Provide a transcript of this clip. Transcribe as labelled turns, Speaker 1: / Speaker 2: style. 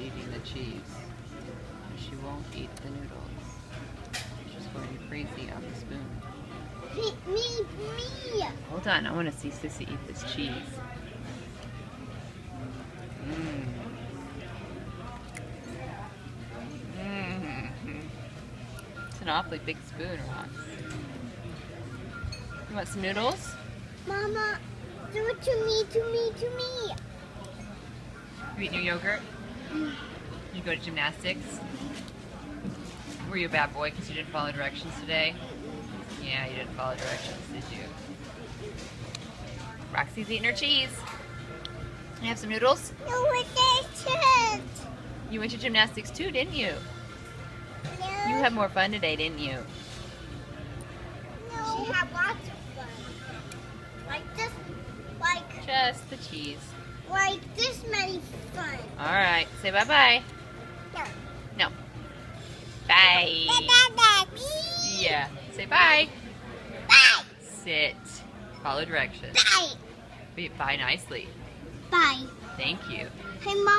Speaker 1: eating the cheese. She won't eat the noodles. She's going crazy on the spoon.
Speaker 2: Me.
Speaker 1: Hold on, I want to see Sissy eat this cheese. It's an awfully big spoon, Rox. You want some noodles?
Speaker 2: Mama, do it to me.
Speaker 1: You eating your yogurt? You go to gymnastics? Were you a bad boy because you didn't follow directions today? Yeah, you didn't follow directions, did you? Roxy's eating her cheese. You have some noodles?
Speaker 2: No, it isn't.
Speaker 1: You went to gymnastics too, didn't you?
Speaker 2: No.
Speaker 1: You had more fun today, didn't you?
Speaker 2: No. She had lots of fun.
Speaker 1: Just the cheese.
Speaker 2: Like this many fun.
Speaker 1: Alright, say bye-bye.
Speaker 2: No.
Speaker 1: No. Bye. Yeah, say bye.
Speaker 2: Bye.
Speaker 1: Sit. Follow directions.
Speaker 2: Bye.
Speaker 1: Bye nicely.
Speaker 2: Bye.
Speaker 1: Thank you.
Speaker 2: Hey, Mom.